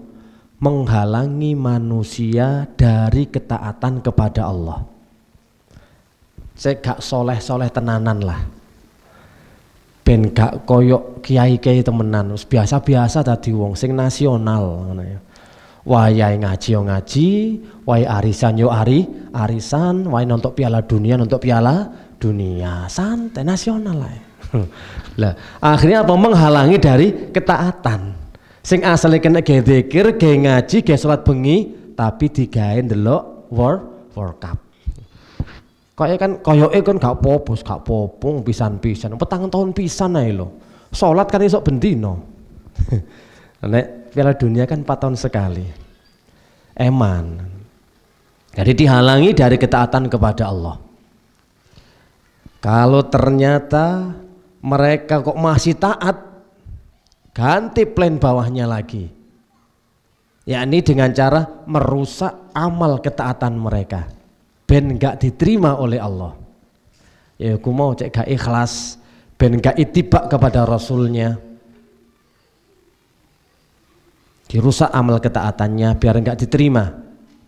Menghalangi manusia dari ketaatan kepada Allah. Saya gak soleh-soleh tenanan lah, ben gak koyok kiai-kiai temenan, biasa-biasa tadi wong sing nasional. Wayai ngaji yo ngaji, wayai arisan yo arisan, wayai nonton piala dunia, santai nasional lah. Lah akhirnya apa? Menghalangi dari ketaatan. Sing asale kena ge zikir, ge ngaji, ge salat bengi, tapi digawe ndelok World Cup. Koyoke kan gak popos, gak popong pisan-pisan. Petang tahun pisan ae lho. Salat kan esuk bendino. Nek Piala Dunia kan 4 tahun sekali. eman. Jadi dihalangi dari ketaatan kepada Allah. Kalau ternyata mereka kok masih taat, ganti plan bawahnya lagi, yakni dengan cara merusak amal ketaatan mereka ben gak diterima oleh Allah. Ya aku mau cek gak ikhlas, ben gak itibak kepada Rasulnya, dirusak amal ketaatannya biar gak diterima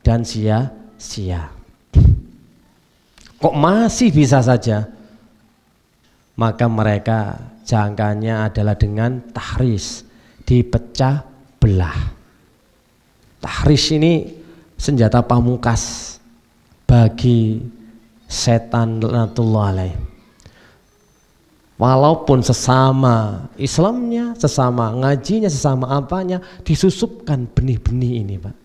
dan sia-sia. Kok masih bisa saja? Maka mereka jangkanya adalah dengan tahris, dipecah belah. Tahris ini senjata pamungkas bagi setan laknatullah alaih. Walaupun sesama Islamnya, sesama ngajinya, sesama apanya, disusupkan benih-benih ini, Pak.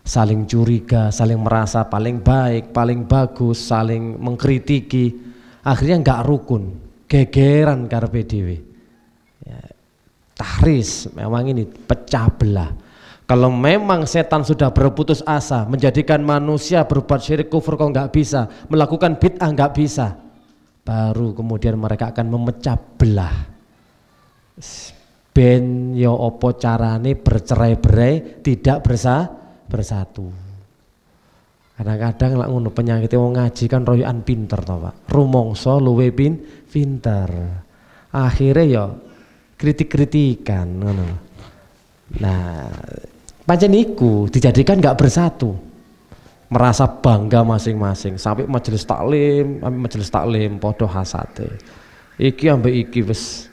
Saling curiga, saling merasa paling baik, paling bagus, saling mengkritiki, akhirnya nggak rukun, gegeran karepe dhewe. Ya, tahris memang ini pecah belah. Kalau memang setan sudah berputus asa menjadikan manusia berbuat syirik kufur kok nggak bisa, melakukan bid'ah nggak bisa, baru kemudian mereka akan memecah belah. Ben yo opo carane bercerai-berai tidak bersatu. Kadang-kadang lak ngono penyakit wong ngaji kan royokan pinter to, Pak. Rumangsa luwe pinter. Akhirnya yo kritik-kritikan ngono. Nah, pancen iku dijadikan nggak bersatu, merasa bangga masing-masing sampai majelis taklim podo hasate iki ambek iki wis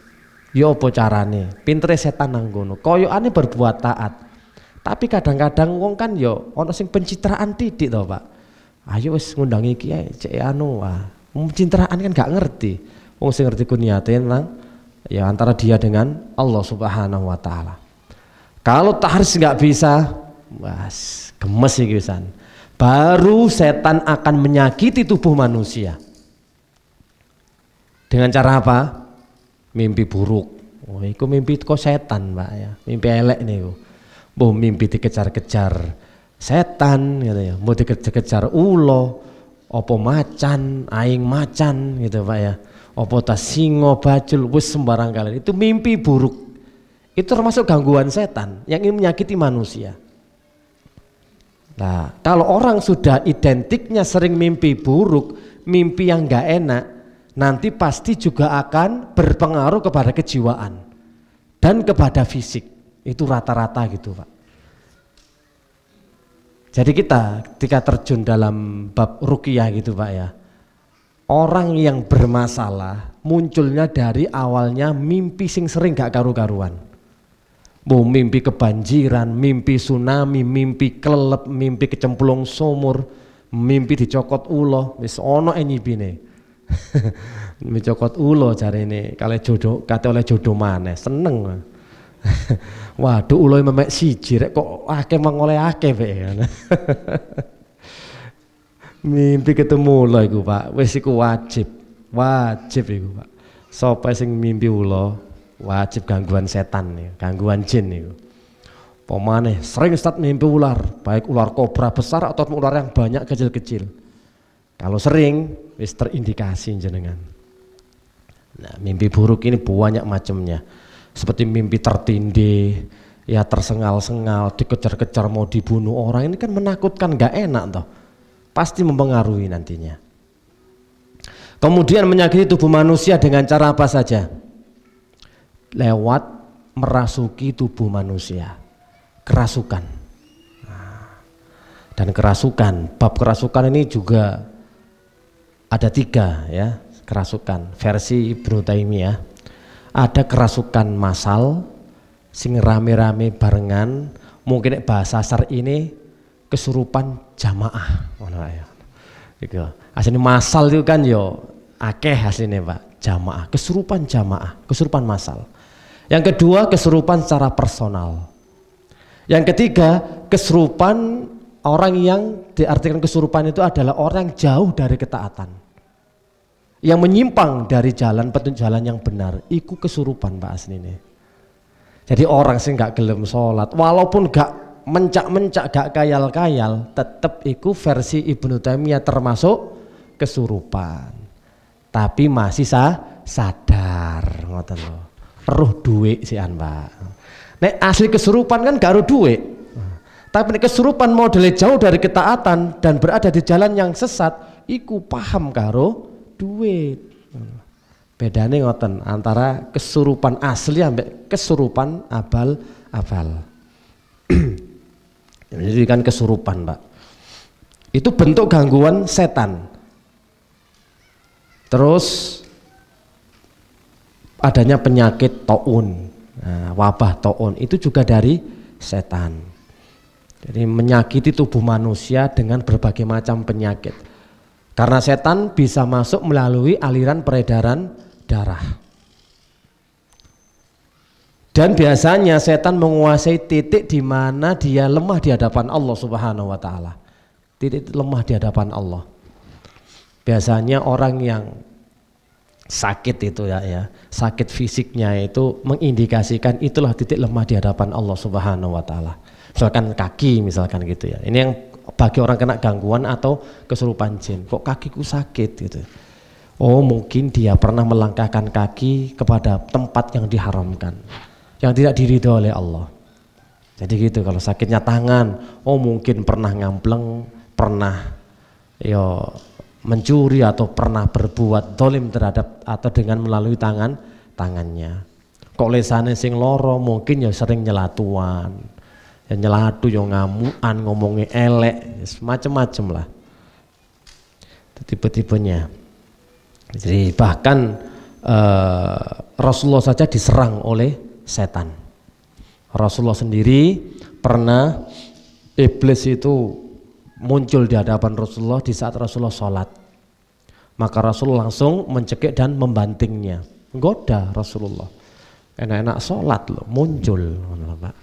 ya apa carane pintere setan nang ngono koyokane berbuat taat, tapi kadang-kadang wong kan yo ana sing pencitraan titik to, Pak. Ayo wis ngundang iki ae cek anu pencitraan kan gak ngerti, wong sing ngerti ku niate nang ya antara dia dengan Allah Subhanahu wa taala. Kalau tahris nggak bisa, was gemes iki wisan. Baru setan akan menyakiti tubuh manusia. Dengan cara apa? Mimpi buruk. Oh, itu mimpi kok setan, Pak ya. Mimpi elek niku. Mbah mimpi dikejar-kejar setan gitu ya. Mau dikejar-kejar ulo, apa macan, aing macan gitu, Pak ya. Apa tas singo bajul wis sembarang kali. Itu mimpi buruk. Itu termasuk gangguan setan yang ingin menyakiti manusia. Nah, kalau orang sudah identiknya sering mimpi buruk, mimpi yang gak enak, nanti pasti juga akan berpengaruh kepada kejiwaan dan kepada fisik. Itu rata-rata gitu, Pak. Jadi kita ketika terjun dalam bab ruqyah gitu, Pak ya, orang yang bermasalah munculnya dari awalnya mimpi sing sering gak karu-karuan. Mau mimpi kebanjiran, mimpi tsunami, mimpi kelelep, mimpi kecemplung sumur, mimpi dicokot ulo, wis ono nyipine. Mimpi cokot ulo jarene kale jodoh, kate oleh jodoh maneh, seneng. Waduh ulo memek siji rek kok akeh mangoleh akeh pe. Mimpi ketemu ulo iku, Pak, wis iku wajib iku, Pak. Sapa sing mimpi ulo wajib gangguan setan nih, gangguan jin nih. Pemane sering Ustaz mimpi ular, baik ular kobra besar atau ular yang banyak kecil-kecil. Kalau sering, wis terindikasi jenengan. Nah, mimpi buruk ini banyak macamnya. Seperti mimpi tertindih, ya tersengal-sengal, dikejar-kejar mau dibunuh orang, ini kan menakutkan, gak enak toh. Pasti mempengaruhi nantinya. Kemudian menyakiti tubuh manusia dengan cara apa saja? Lewat merasuki tubuh manusia, kerasukan. Dan kerasukan, bab kerasukan ini juga ada 3 ya, kerasukan versi Ibnu Taimiyah. Ada kerasukan massal sing rame-rame barengan, mungkin bahasa syar'i ini kesurupan jamaah. Gitu. Aslinya massal itu kan yo akeh aslinya, Pak, jamaah, kesurupan massal. Yang kedua, kesurupan secara personal. Yang ketiga, kesurupan orang yang diartikan kesurupan itu adalah orang yang jauh dari ketaatan, yang menyimpang dari petunjuk jalan yang benar. Iku kesurupan, Pak, aslinya. Jadi orang sih nggak gelem sholat, walaupun nggak mencak-mencak gak kayal-kayal, tetep iku versi Ibnu Taimiyah termasuk kesurupan. Tapi masih sadar, ngoten lho. Roh duit sian, Pak. Nek asli kesurupan kan gak roh duit. Tapi nek kesurupan modelnya jauh dari ketaatan dan berada di jalan yang sesat, iku paham karo duit. Bedane ngoten antara kesurupan asli ambek kesurupan abal-abal. Jadi kan kesurupan, Pak. Itu bentuk gangguan setan. Terus adanya penyakit taun, wabah taun itu juga dari setan. Jadi menyakiti tubuh manusia dengan berbagai macam penyakit. Karena setan bisa masuk melalui aliran peredaran darah. Dan biasanya setan menguasai titik di mana dia lemah di hadapan Allah Subhanahu wa taala. Titik lemah di hadapan Allah. Biasanya orang yang sakit itu ya, sakit fisiknya itu mengindikasikan itulah titik lemah di hadapan Allah Subhanahu wa taala. Misalkan kaki misalkan gitu ya. Ini yang bagi orang kena gangguan atau kesurupan jin. Kok kakiku sakit gitu. Oh, mungkin dia pernah melangkahkan kaki kepada tempat yang diharamkan, yang tidak diridhoi oleh Allah. Jadi gitu. Kalau sakitnya tangan, oh mungkin pernah ngampleng, pernah mencuri atau pernah berbuat dolim terhadap atau dengan melalui tangannya. Kok lesane sing loro mungkin ya sering nyelatuan, ya nyelatu, ya ngamuan, ngomongnya elek, macem-macem lah. Itu tipe-tipenya. Jadi bahkan Rasulullah saja diserang oleh setan. Rasulullah sendiri pernah iblis itu muncul di hadapan Rasulullah di saat Rasulullah sholat. Maka Rasulullah langsung mencekik dan membantingnya, goda Rasulullah. Enak-enak sholat loh, muncul, Pak.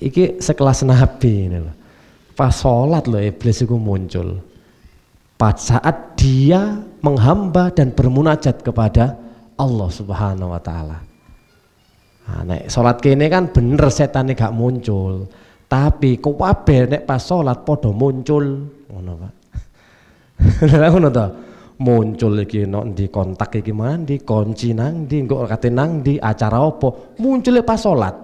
Iki sekelas Nabi ini loh. Pas sholat loh iblis itu muncul. Pada saat dia menghamba dan bermunajat kepada Allah Subhanahu wa taala. Nah, nek sholat kene kan bener setannya gak muncul. Tapi kabeh nek pas sholat podo muncul, ngono Pak. Lha ngono to. Muncul iki nek di kontak iki mandi, kunci nang ndi, engko kate nang ndi, acara apa? Muncule pas sholat.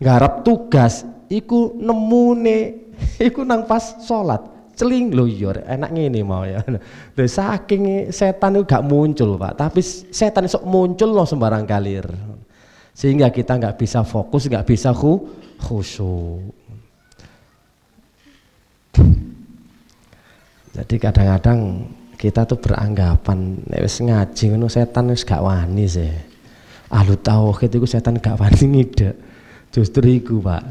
Garap tugas iku nemune iku nang pas sholat. Celing lho ya enak ngene mau ya. Lho saking setan itu gak muncul, Pak. Tapi setan sok muncul loh sembarang kalir. Sehingga kita nggak bisa fokus, nggak bisa khusyuk. Jadi kadang-kadang kita tuh beranggapan wis ngaji ngono setan wis gak wani sih. Ahlu tauhid iku setan gak wani ngidek. Justru iku, Pak.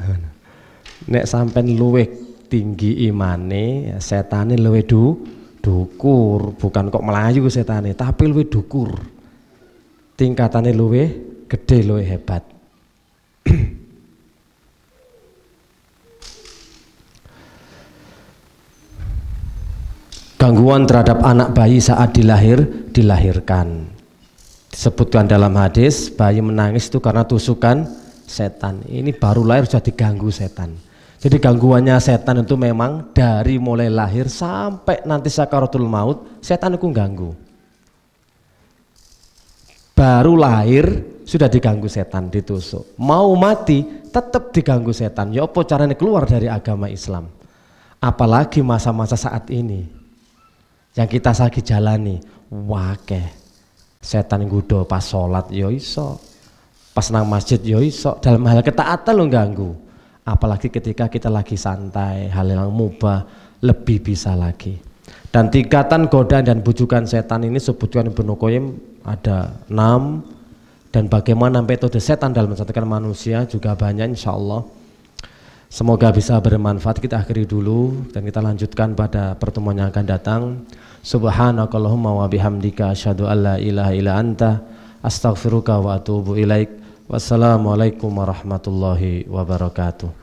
Nek sampean luwih tinggi imane, setane luwih dukur, bukan kok melayu setane, tapi luwih dukur. Tingkatane luwih gede, luwih hebat. Gangguan terhadap anak bayi saat dilahirkan. Disebutkan dalam hadis, bayi menangis itu karena tusukan setan. Ini baru lahir sudah diganggu setan. Jadi gangguannya setan itu memang dari mulai lahir sampai nanti sakaratul maut, setan itu ganggu. Baru lahir sudah diganggu setan, ditusuk. Mau mati tetap diganggu setan. Ya apa caranya keluar dari agama Islam? Apalagi masa-masa saat ini yang kita lagi jalani, wakeh setan nggodha pas sholat ya iso, pas nang masjid ya iso, dalam hal ketaatan lo ganggu. Apalagi ketika kita lagi santai, hal yang mubah lebih bisa lagi. Dan tingkatan godaan dan bujukan setan ini sebutkan Ibnu Qayyim ada 6, dan bagaimana metode setan dalam mensesatkan manusia juga banyak, insya Allah. Semoga bisa bermanfaat. Kita akhiri dulu dan kita lanjutkan pada pertemuan yang akan datang. Subhanakallahumma wa bihamdika asyhadu an la ilaha illa anta astaghfiruka wa atubu ilaik. Wassalamualaikum warahmatullahi wabarakatuh.